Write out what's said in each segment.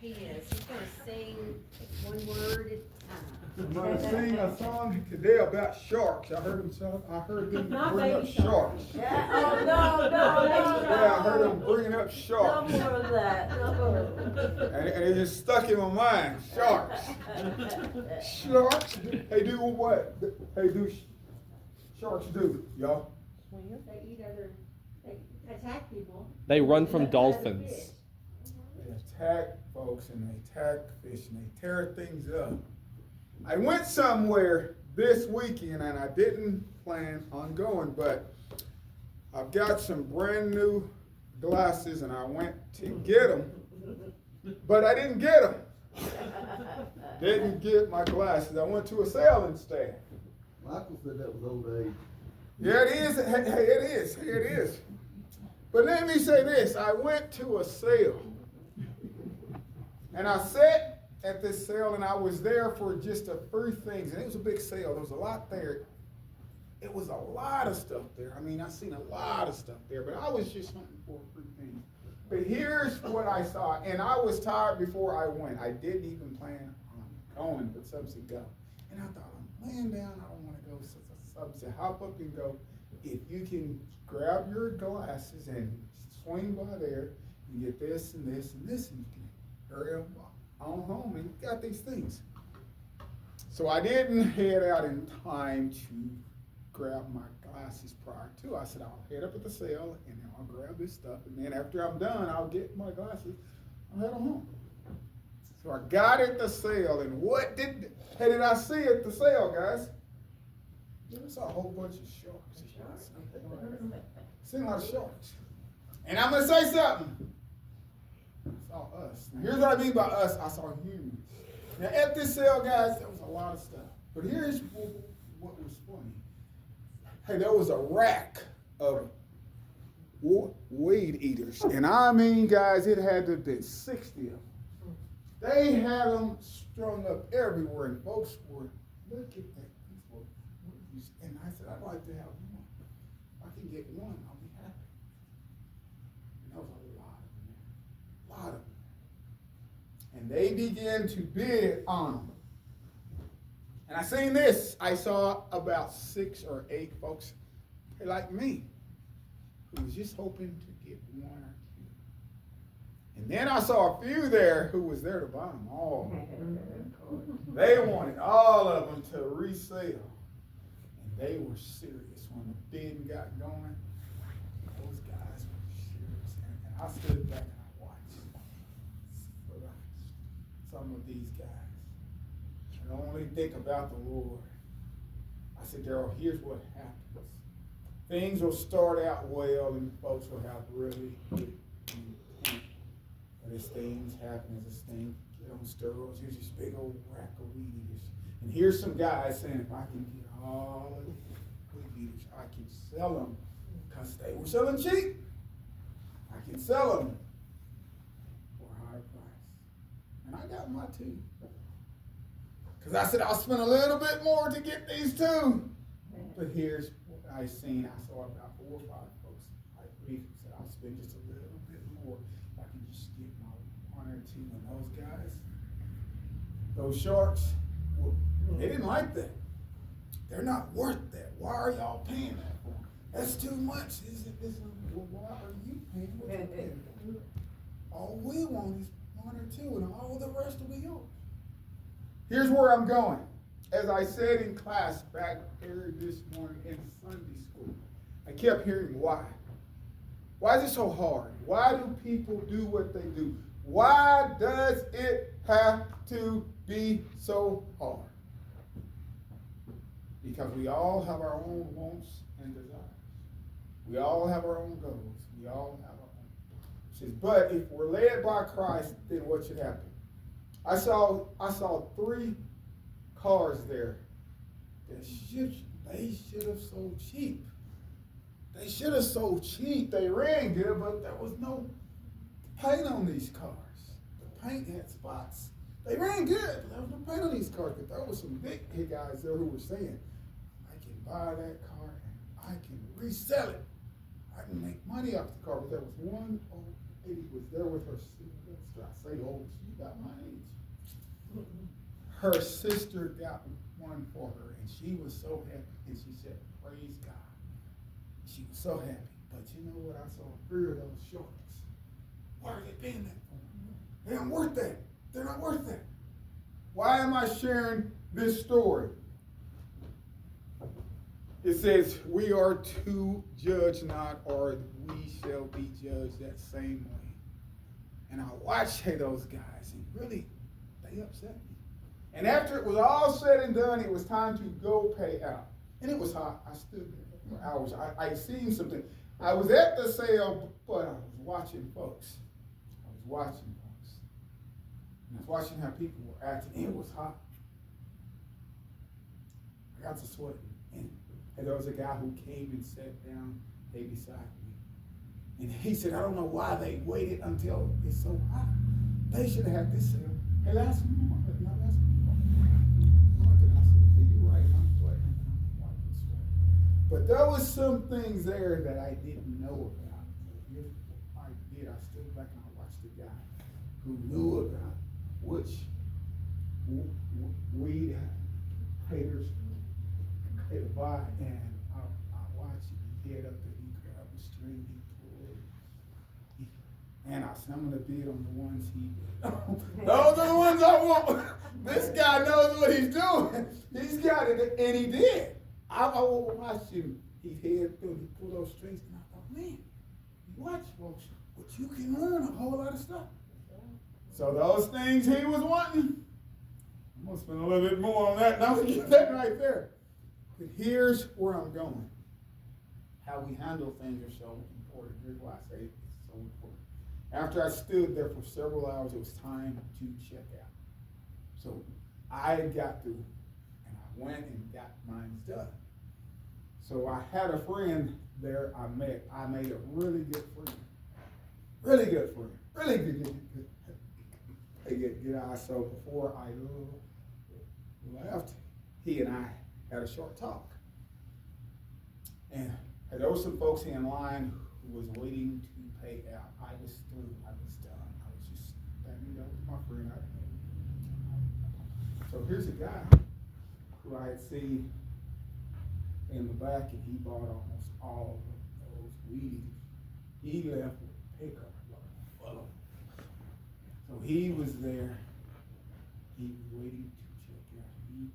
He is. He's gonna sing one word at a I'm time. gonna sing a song today about sharks. I heard them Not bring up baby sharks. Yeah, oh, no, no, no. Yeah, I heard them bringing up No sharks. more of that, no. And it just stuck in my mind. Sharks. Sharks. They do what? Sharks do, y'all? They eat other, they attack people. They run from Other dolphins. fish. They attack folks and they attack fish and they tear things up. I went somewhere this weekend and I didn't plan on going, but I've got some brand new glasses and I went to get them, but I didn't get them. Didn't get my glasses. I went to a sale instead. Michael said that was old age. Yeah, it is. Hey, it is. Hey, it is. But let me say this. I went to a sale. And I sat at this sale and I was there for just a few things. And it was a big sale. There was a lot there. It was a lot of stuff there. I mean, I seen a lot of stuff there, but I was just hunting for a few things. But here's what I saw. And I was tired before I went. I didn't even plan on going, but some said go. And I thought, I'm laying down. I don't want to go. So some said hop up and go. If you can grab your glasses and swing by there, you get this and this and this, and you can hurry up on home and got these things. So I didn't head out in time to grab my glasses prior to. I said, I'll head up at the sale and then I'll grab this stuff. And then after I'm done, I'll get my glasses. I'll head on home. So I got at the sale, and what did I see at the sale, guys? I saw a whole bunch of sharks. Seen a lot of sharks. And I'm going to say something. I saw us. Now, here's what I mean by us. I saw humans. Now, at this sale, guys, there was a lot of stuff. But here's what was funny. Hey, there was a rack of weed eaters. And I mean, guys, it had to have been 60 of them. They had them strung up everywhere, and folks were, look at that. And I said, I'd like to have one. If I can get one, I'll be happy. And there was a lot of them there. A lot of them. And they began to bid on them. And I seen this. I saw about 6 or 8 folks like me who was just hoping to get one or two. And then I saw a few there who was there to buy them all. They wanted all of them to resell. And they were serious. When the bidding got going, those guys were serious. And I stood back and I watched some of these guys. And I only think about the Lord. I said, Daryl, here's what happens. Things will start out well and folks will have really good intent. But as things happen, as this thing get on steroids, here's this big old rack of weed eaters. And here's some guys saying, if I can get all of the weed eaters, I can sell them. Because they were selling cheap. I can sell them for a higher price. And I got my two. Because I said, I'll spend a little bit more to get these two. But here's what I seen. I saw about 4 or 5 folks like me who said, I'll spend just a little bit more if I can just get my 1 or 2. And those guys, those sharks, well, they didn't like that. They're not worth that. Why are y'all paying that for? That's too much. Well, why are you paying what you're paying for? All we want is 1 or 2, and all the rest will be yours. Here's where I'm going. As I said in class back here this morning in Sunday school, I kept hearing why. Why is it so hard? Why do people do what they do? Why does it have to be so hard? Because we all have our own wants and desires. We all have our own goals. We all have our own. It says, but if we're led by Christ, then what should happen? I saw 3 cars there that they should have sold cheap. They should have sold cheap. They ran good, but there was no paint on these cars. The paint had spots. They ran good, but there was no paint on these cars. But there were some big guys there who were saying, I can buy that car and I can resell it. I can make money off the car. But there was one old lady was there with her sister. I say old, she got my age. Her sister got one for her, and she was so happy. And she said, praise God. She was so happy. But you know what? I saw 3 of those shorts. Why are they paying that for? They aren't worth that. They're not worth that. Why am I sharing this story? It says, we are to judge not, or we shall be judged that same way. And I watched those guys, and really, they upset me. And after it was all said and done, it was time to go pay out. And it was hot. I stood there for hours. I seen something. I was at the sale, but I was watching folks. And I was watching how people were acting. It was hot. I got to sweating. And there was a guy who came and sat down beside me. And he said, I don't know why they waited until it's so hot. They should have had this sale. Hey, last month, not last month. And I said, hey, you're right, I'm sweating. But there was some things there that I didn't know about. If I did, I stood back and I watched the guy who knew about which weed haters they would buy, and I watched him. He get up and he grabbed the string, he pulled. And I said, I'm going to bid on the ones he did. Those are the ones I want. This guy knows what he's doing. He's got it, and he did. I watched him. He head through, he pulled those strings, and I thought, man, you watch folks, but you can learn a whole lot of stuff. So those things he was wanting, I'm going to spend a little bit more on that. Now get that right there. But here's where I'm going. How we handle things are so important. Here's why I say it's so important. After I stood there for several hours, it was time to check out. So I got through, and I went and got mine done. So I had a friend there I met. I made a really good friend. Really good friend. Really good. So before I left, he and I had a short talk. And there were some folks in line who was waiting to pay out. I was through. I was done. I was just standing there with my friend. So here's a guy who I had seen in the back, and he bought almost all of those weeds. He left with a pickup full of them. So he was there. He was waiting to check out. He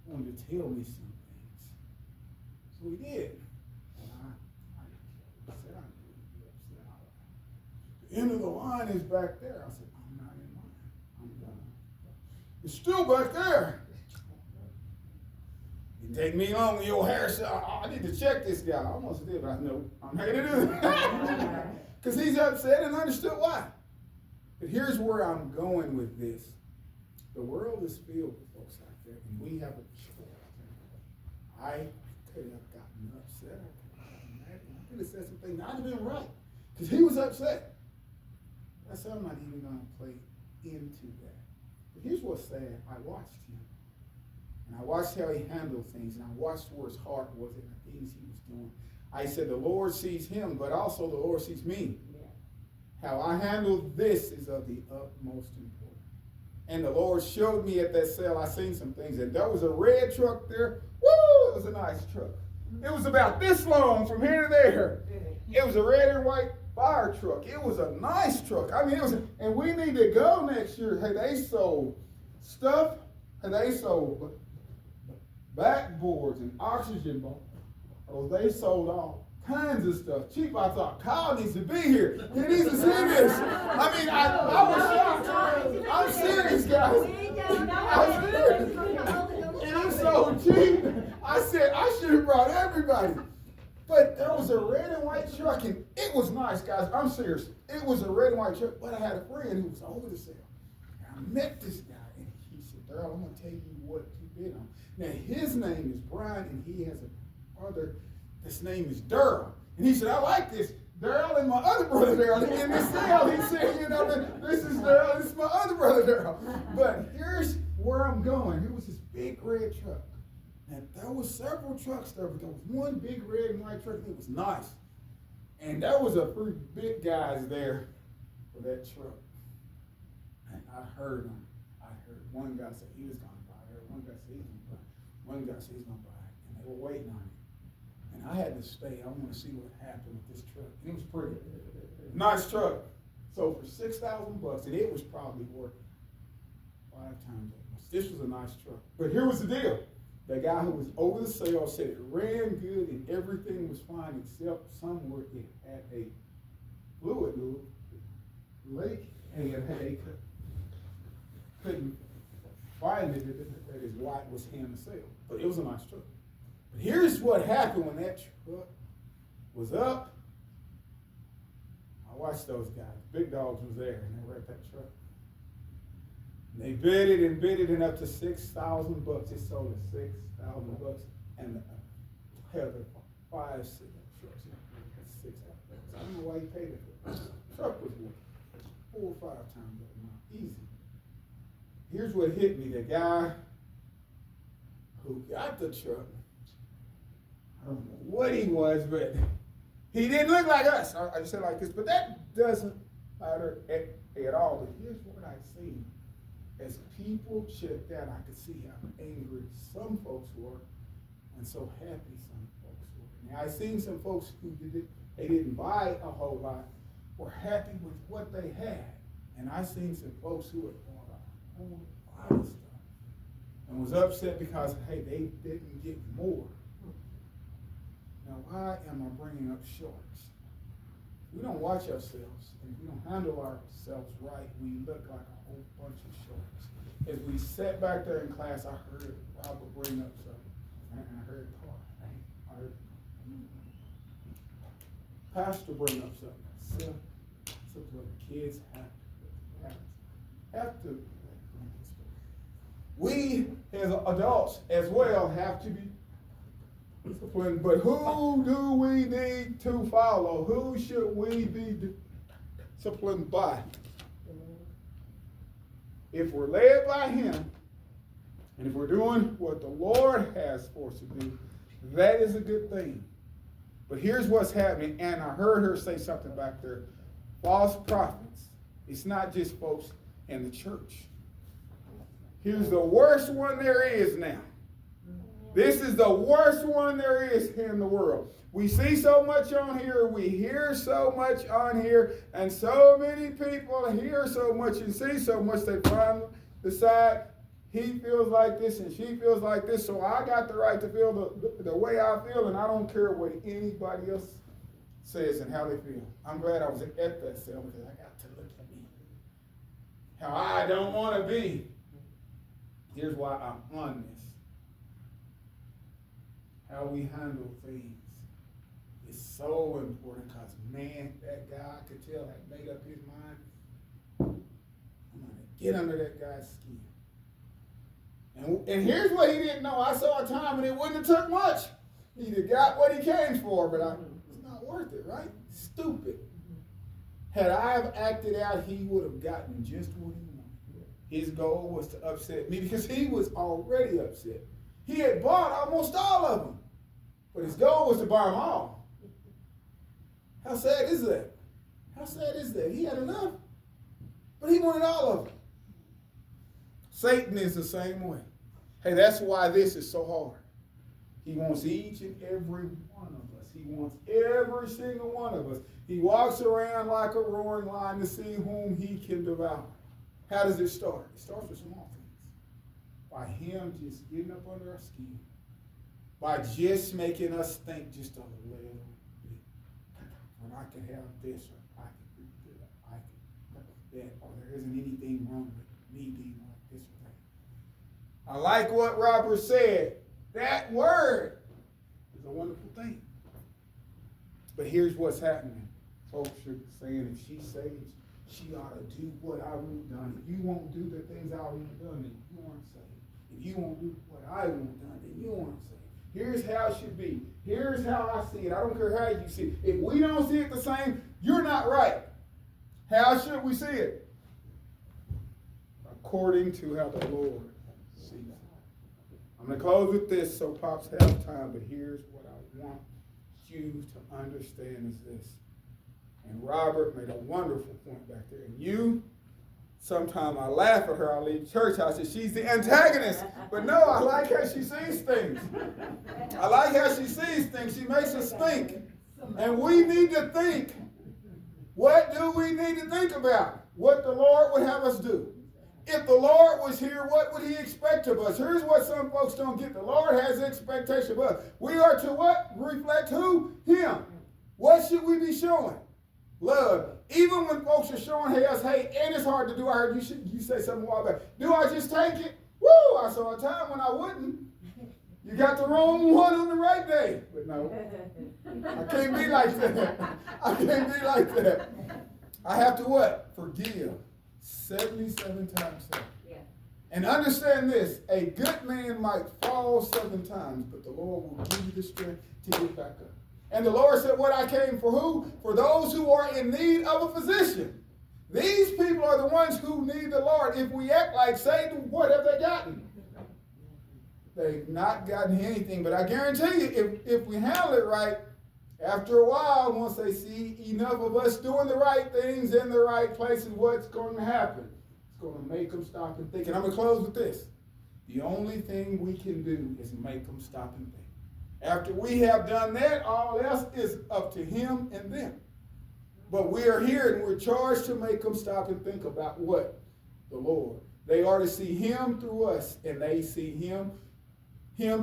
wanted to tell me some things. So he did. And I said, I'm really upset. The end of the line is back there. I said, I'm not in line. I'm done. It's still back there. It didn't take me long. Your hair said, I need to check this guy. I almost did, but I know I'm not going to do that. Because he's upset and understood why. But here's where I'm going with this. The world is filled with folks like that, and we have a choice. I could have gotten upset. I could have said something not even right, because he was upset. I said, I'm not even going to play into that. But here's what's sad. I watched him, and I watched how he handled things, and I watched where his heart was in the things he was doing. I said, the Lord sees him, but also the Lord sees me. How I handle this is of the utmost importance. And the Lord showed me at that sale, I seen some things, and there was a red truck there. Woo! It was a nice truck. It was about this long from here to there. It was a red and white fire truck. It was a nice truck. I mean, it was, and we need to go next year. Hey, they sold stuff, and they sold backboards and oxygen bottles. They sold all kinds of stuff. Chief, I thought, Kyle needs to be here. He needs to see this. I mean, I was shocked. I'm serious, guys. I'm serious. And I'm so cheap. I said, I should have brought everybody. But there was a red and white truck, and it was nice, guys. I'm serious. It was a red and white truck, but I had a friend who was over the sale. And I met this guy, and he said, Daryl, I'm going to tell you what you bid on. Now, his name is Brian, and he has a brother. His name is Daryl. And he said, I like this. Daryl and my other brother Daryl. In this sale, he said, you know, this is Daryl, this is my other brother Daryl. But here's where I'm going. Here was this big red truck. And there was several trucks there, but there was one big red and white truck, and it was nice. And there was a few big guys there for that truck. And I heard him. I heard one guy say he was gonna buy it, one guy said he was gonna buy it, one guy said he's gonna buy it, and they were waiting on it. And I had to stay. I want to see what happened with this truck. And it was pretty. Nice truck. So for $6,000, and it was probably worth 5 times that much. This was a nice truck. But here was the deal. The guy who was over the sale said it ran good and everything was fine except somewhere it had a fluid leak and they couldn't find it that his wife was in the sale. But it was a nice truck. But here's what happened when that truck was up. I watched those guys. Big dogs was there and they were at that truck. And they bid it and up to $6,000. It sold at $6,000 and the other 5 trucks. That's $6,000. I don't know why he paid it for. The truck was worth 4 or 5 times that amount. Easy. Here's what hit me. The guy who got the truck, I don't know what he was, but he didn't look like us. I just said like this, but that doesn't matter at all. But here's what I see. As people checked out, I could see how angry some folks were and so happy some folks were. Now I seen some folks who didn't buy a whole lot, were happy with what they had. And I seen some folks who had bought a whole lot of stuff and was upset because, hey, they didn't get more. Now, why am I bringing up shorts? We don't watch ourselves, and if we don't handle ourselves right, we look like a whole bunch of shorts. As we sat back there in class, I heard Robert bring up something, and I heard I heard Pastor bring up something. Something the kids have to. We as adults as well have to be disciplined, but who do we need to follow? Who should we be disciplined by? If we're led by Him, and if we're doing what the Lord has for us to do, that is a good thing. But here's what's happening, and I heard her say something back there. False prophets. It's not just folks in the church. Here's the worst one there is now. This is the worst one there is in the world. We see so much on here, we hear so much on here, and so many people hear so much and see so much, they finally decide he feels like this and she feels like this, so I got the right to feel the way I feel, and I don't care what anybody else says and how they feel. I'm glad I was at that cell because I got to look at me. How I don't want to be. Here's why I'm on this. How we handle things is so important because, man, that guy, I could tell, had made up his mind. I'm going to get under that guy's skin. And here's what he didn't know. I saw a time when it wouldn't have took much. He'd have got what he came for, but it's not worth it, right? Stupid. Had I have acted out, he would have gotten just what he wanted. His goal was to upset me because he was already upset. He had bought almost all of them, but his goal was to buy them all. How sad is that? How sad is that? He had enough, but he wanted all of them. Satan is the same way. Hey, that's why this is so hard. He wants each and every one of us. He wants every single one of us. He walks around like a roaring lion to see whom he can devour. How does it start? It starts with small things. By him just getting up under our skin. By just making us think just a little bit. When I can have this, or I can do that, I can that, or there isn't anything wrong with me being like this or that. I like what Robert said. That word is a wonderful thing. But here's what's happening. Folks are saying if she saves, she ought to do what I want done. If you won't do the things I want done, then you aren't saved. If you won't do what I want done, then you aren't saved. Here's how it should be. Here's how I see it. I don't care how you see it. If we don't see it the same, you're not right. How should we see it? According to how the Lord sees it. I'm going to close with this so Pops have time, but here's what I want you to understand is this. And Robert made a wonderful point back there. And you, sometimes I laugh at her. I leave church. I say, she's the antagonist. But no, I like how she sees things. I like how she sees things. She makes us think. And we need to think. What do we need to think about? What the Lord would have us do. If the Lord was here, what would he expect of us? Here's what some folks don't get. The Lord has an expectation of us. We are to what? Reflect who? Him. What should we be showing? Love. Even when folks are showing us hate, and it's hard to do. I heard you say something a while back. Do I just take it? Woo! I saw a time when I wouldn't. You got the wrong one on the right day. But no, I can't be like that. I can't be like that. I have to what? Forgive 77 times 7. Yeah. And understand this, a good man might fall 7 times, but the Lord will give you the strength to get back up. And the Lord said, what I came for who? For those who are in need of a physician. These people are the ones who need the Lord. If we act like Satan, what have they gotten? They've not gotten anything. But I guarantee you, if we handle it right, after a while, once they see enough of us doing the right things in the right places, what's going to happen? It's going to make them stop and think. And I'm going to close with this. The only thing we can do is make them stop and think. After we have done that, all else is up to him and them. But we are here and we're charged to make them stop and think about what? The Lord. They are to see him through us, and they see him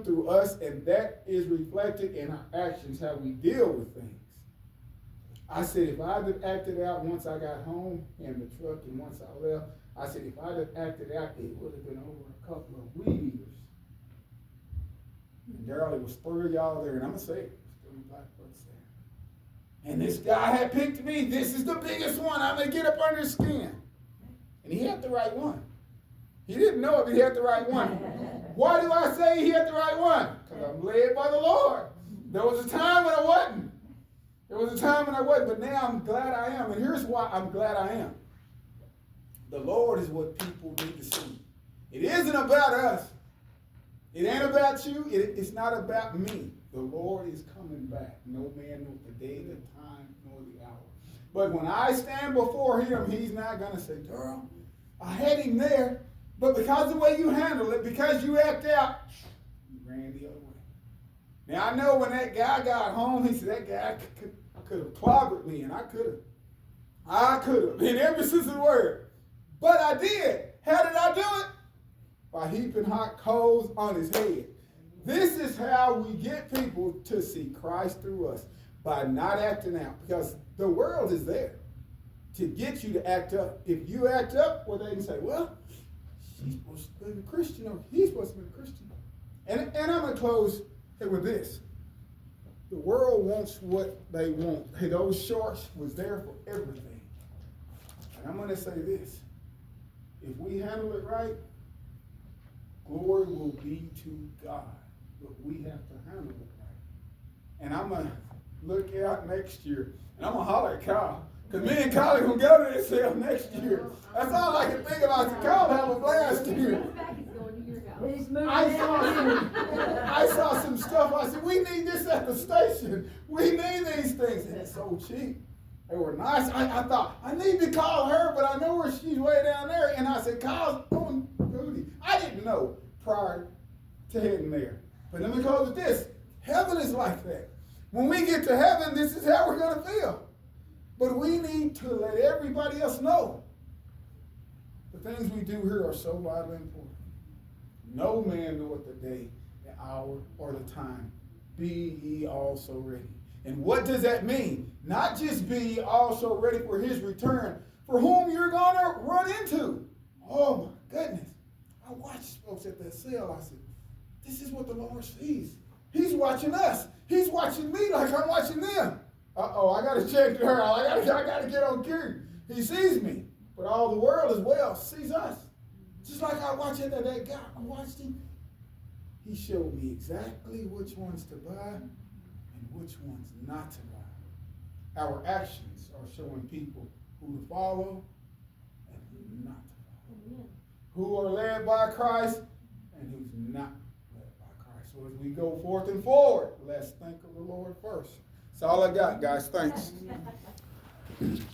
through us, and that is reflected in our actions, how we deal with things. I said, if I'd have acted out once I got home in the truck and once I left, I said, if I'd have acted out, it would have been over a couple of weed eaters. And Daryl, it was 3 of y'all there, and I'm going to say it, 3 black folks there. And this guy had picked me. This is the biggest one. I'm going to get up under his skin. And he had the right one. He didn't know if he had the right one. Why do I say he had the right one? Because I'm led by the Lord. There was a time when I wasn't. But now I'm glad I am. And here's why I'm glad I am. The Lord is what people need to see. It isn't about us. It ain't about you. It's not about me. The Lord is coming back. No man knows the day, the time, nor the hour. But when I stand before him, he's not going to say, Daryl, I had him there, but because of the way you handle it, because you act out, you ran the other way. Now, I know when that guy got home, he said, that guy could have clobbered me, and I could have. In every sense of the word. But I did. How did I do it? By heaping hot coals on his head. This is how we get people to see Christ through us, by not acting out. Because the world is there to get you to act up. If you act up, well, they can say, well, she's supposed to be a Christian, or he's supposed to be a Christian. And I'm going to close with this. The world wants what they want. Hey, those shorts was there for everything. And I'm going to say this. If we handle it right, glory will be to God. But we have to handle it right. And I'm going to look out next year. And I'm going to holler at Kyle. Because me and Kyle are going to go to this sale next year. That's all I can think about. So Kyle have a blast here. I saw some stuff. I said, we need this at the station. We need these things. And it's so cheap. They were nice. I thought, I need to call her, but I know where she's way down there. And I said, Kyle's going Rudy. I didn't know prior to heading there. But let me close with this. Heaven is like that. When we get to heaven, this is how we're going to feel. But we need to let everybody else know the things we do here are so vitally important. No man knoweth the day, the hour, or the time. Be ye also ready. And what does that mean? Not just be ye also ready for his return, for whom you're going to run into. Oh my goodness. I watched folks at that sale. I said, this is what the Lord sees. He's watching us. He's watching me like I'm watching them. Uh-oh, I got to check her out. I got to get on cue. He sees me. But all the world as well sees us. Just like I watched that guy. I watched him. He showed me exactly which ones to buy and which ones not to buy. Our actions are showing people who to follow and who not to follow. Who are led by Christ and who's not led by Christ. So as we go forth and forward, let's think of the Lord first. That's all I got, guys. Thanks. Amen.